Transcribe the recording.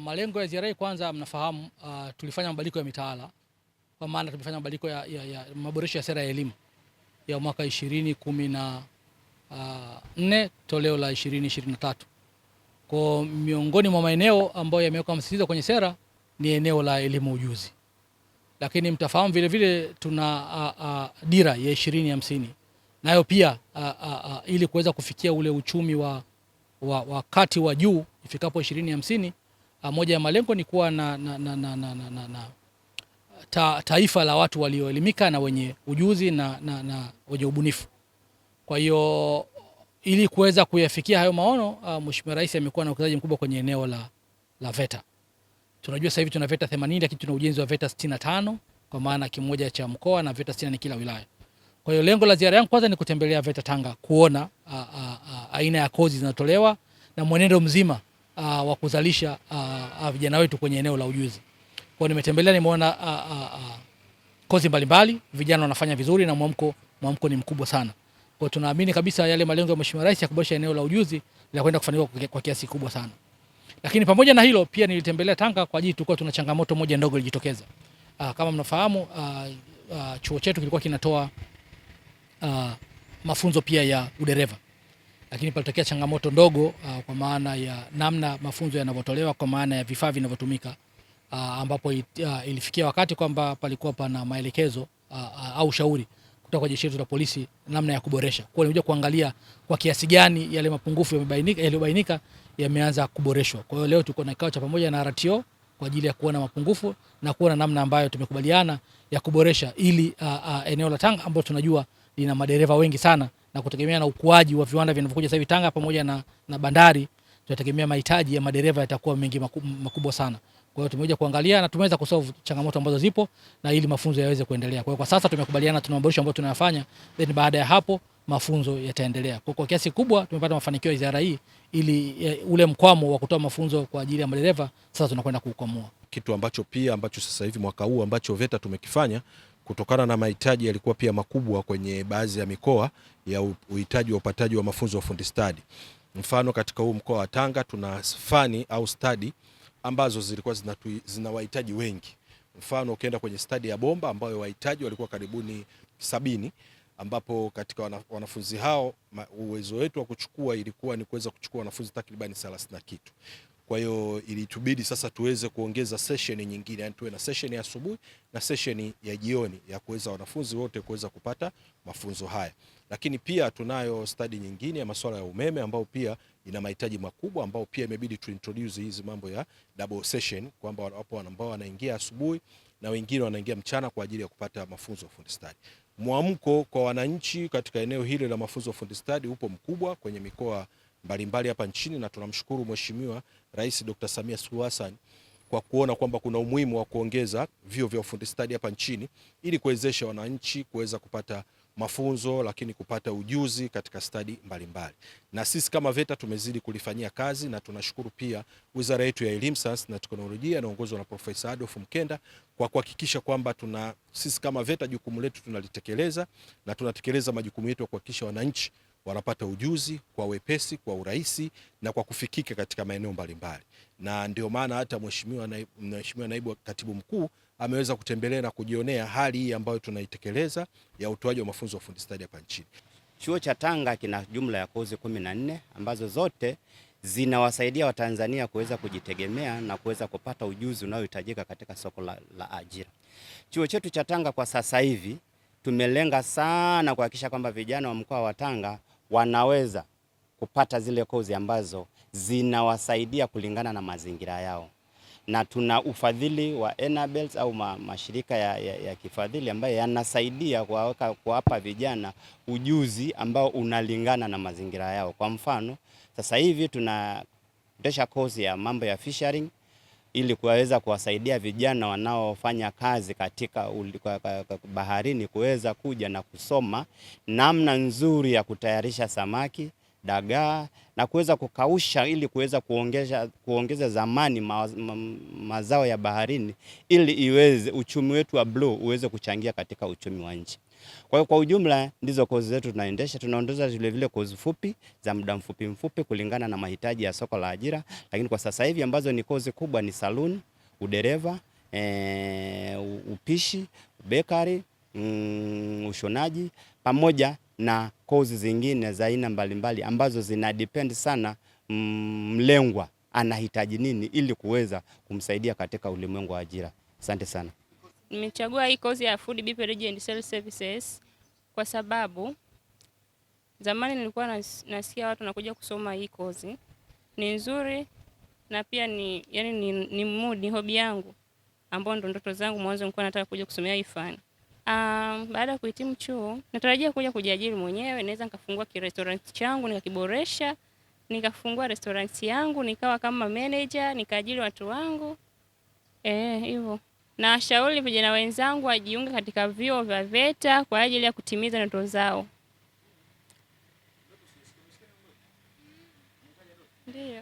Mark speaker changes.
Speaker 1: Malengo ya ziara hii, kwanza mnafahamu tulifanya mabadiliko ya mitaala, kwa maana tumefanya mabadiliko ya maboresho ya sera ya elimu ya mwaka 2014 toleo la 2023. Kwa miongoni mwa maeneo ambayo yamewekwa msisitizo kwenye sera ni eneo la elimu ujuzi. Lakini mtafahamu vile vile tuna dira ya 2050 nayo pia ili kuweza kufikia ule uchumi wa kati wa juu ifikapo 2050. Moja ya malengo ni kuwa na taifa la watu walioelimika na wenye ujuzi na wenye ubunifu. Kwa hiyo ili kuweza kuyafikia hayo maono, Mheshimiwa Rais amekuwa na uwekezaji mkubwa kwenye eneo la VETA. Tunajua sasa hivi tuna VETA 80, lakini tuna ujenzi wa VETA 65 kwa maana kimoja cha mkoa na VETA 60 ni kila wilaya. Kwa hiyo lengo la ziara yangu kwanza ni kutembelea VETA Tanga, kuona aina ya kozi zinatolewa na mwenendo mzima wa kuzalisha vijana wetu kwenye eneo la ujuzi. Kwa hiyo nimetembelea, nimeona kozi mbalimbali, vijana wanafanya vizuri na mwamko ni mkubwa sana. Kwa hiyo tunaamini kabisa yale malengo ya Mheshimiwa Rais ya kuboresha eneo la ujuzi la kwenda kufanikiwa kwa kiasi kubwa sana. Lakini pamoja na hilo pia nilitembelea Tanga kwa ajili tulikuwa tuna changamoto moja ndogo ilijitokeza. Kama mnafahamu, chuo chetu kilikuwa kinatoa mafunzo pia ya udereva. Lakini palitokea changamoto ndogo kwa maana ya namna mafunzo yanavyotolewa, kwa maana ya vifaa vinavyotumika, ambapo ilifikia wakati kwamba palikuwa pana maelekezo au shauri kutoka kwa jeshi la polisi namna ya kuboresha. Kwa hiyo nimekuja kuangalia kwa kiasi gani yale mapungufu yaliyobainika yameanza kuboreshwa. Kwa hiyo leo tuko na kikao cha pamoja na RTO kwa ajili ya kuona mapungufu na kuona namna ambayo tumekubaliana ya kuboresha ili eneo la Tanga ambalo tunajua lina madereva wengi sana, na kutegemea na ukuaji wa viwanda vinavyokuja sasa hivi Tanga pamoja na bandari, tunategemea mahitaji ya madereva yatakuwa mengi makubwa sana. Kwa hiyo tumekuja kuangalia na tumeweza kusolve changamoto ambazo zipo na ili mafunzo yaweze kuendelea. Kwa hiyo kwa sasa tumekubaliana tuna maboresho ambayo tunayafanya, then baada ya hapo mafunzo yataendelea. Kwa kiasi kubwa tumepata mafanikio ya ziara hii, ili ule mkwamo wa kutoa mafunzo kwa ajili ya madereva sasa tunakwenda kuukwamua.
Speaker 2: Kitu ambacho sasa hivi mwaka huu ambacho VETA tumekifanya kutokana na mahitaji yalikuwa pia makubwa kwenye baadhi ya mikoa ya uhitaji wa upataji wa mafunzo ya ufundi stadi. Mfano katika huu mkoa wa Tanga tuna fani au stadi ambazo zilikuwa zina wahitaji wengi. Mfano ukienda kwenye stadi ya bomba ambayo wahitaji walikuwa karibuni 70, ambapo katika wanafunzi hao uwezo wetu wa kuchukua ilikuwa ni kuweza kuchukua wanafunzi takribani 30 na kitu. Kwa hiyo ilitubidi sasa tuweze kuongeza session nyingine, yani tuwe na session ya asubuhi na session ya jioni ya kuweza wanafunzi wote kuweza kupata mafunzo haya. Lakini pia tunayo study nyingine ya masuala ya umeme ambao pia ina mahitaji makubwa, ambao pia imebidi tu introduce hizi mambo ya double session, kwamba wapo ambao wanaingia asubuhi na wengine wanaingia mchana kwa ajili ya kupata mafunzo ya ufundi stadi. Mwamko kwa wananchi katika eneo hili la mafunzo ya ufundi stadi upo mkubwa kwenye mikoa mbalimbali hapa nchini, na tunamshukuru Mheshimiwa Rais Dr. Samia Suluhu Hassan kwa kuona kwamba kuna umuhimu wa kuongeza vyuo vya ufundi stadi hapa nchini ili kuwezesha wananchi kuweza kupata mafunzo, lakini kupata ujuzi katika stadi mbalimbali. Na sisi kama VETA tumezidi kulifanyia kazi, na tunashukuru pia Wizara yetu ya Elimu, Sayansi na Teknolojia inaongozwa na Profesa Adolf Mkenda kwa kuhakikisha kwamba sisi kama VETA jukumu letu tunalitekeleza, na tunatekeleza majukumu yetu ya kuhakikisha wananchi wanapata ujuzi kwa wepesi, kwa urahisi na kwa kufikika katika maeneo mbalimbali. Na ndio maana hata Mheshimiwa Naibu Katibu Mkuu ameweza kutembelea na kujionea hali hii ambayo tunaitekeleza ya utoaji wa mafunzo ya ufundi stadi hapa nchini.
Speaker 3: Chuo cha Tanga kina jumla ya kozi 14 ambazo zote zinawasaidia Watanzania kuweza kujitegemea na kuweza kupata ujuzi unaohitajika katika soko la ajira. Chuo chetu cha Tanga kwa sasa hivi tumelenga sana kuhakikisha kwamba vijana wa mkoa wa Tanga wanaweza kupata zile kozi ambazo zinawasaidia kulingana na mazingira yao, na tuna ufadhili wa Enabels au mashirika ya kifadhili ambayo yanasaidia kuwapa vijana ujuzi ambao unalingana na mazingira yao. Kwa mfano, sasa hivi tunaendesha kozi ya mambo ya fishing ili kuweza kuwasaidia vijana wanaofanya kazi katika baharini kuweza kuja na kusoma namna nzuri ya kutayarisha samaki, dagaa na kuweza kukausha ili kuweza kuongeza zamani mazao ya baharini ili iweze uchumi wetu wa bluu uweze kuchangia katika uchumi wa nchi. Kwa hiyo kwa ujumla ndizo kozi zetu tunaendesha. Tunaondoza vile kozi fupi za muda mfupi kulingana na mahitaji ya soko la ajira, lakini kwa sasa hivi ambazo ni kozi kubwa ni saluni, udereva, upishi, bakery, ushonaji pamoja na kozi zingine za aina mbalimbali ambazo zina depend sana mlengwa anahitaji nini ili kuweza kumsaidia katika ulimwengu wa ajira. Asante sana.
Speaker 4: Nimechagua hii kozi ya Food Beverage and Sales Services kwa sababu zamani nilikuwa nasikia watu wanakuja kusoma hii kozi. Ni nzuri na pia ni hobby yangu ambao ndo ndoto zangu mwanzo nilikuwa nataka kuja kusomea hii fani. Baada ya kuhitimu chuo natarajia kuja kujiajiri mwenyewe, naweza nikafungua restaurant changu nikakiboresha, nikafungua restaurant yangu nikawa kama manager, nikaajiri watu wangu. Hivyo. Na shauri vijana wenzangu wajiunge katika vyuo vya VETA kwa ajili ya kutimiza ndoto zao. Ndio.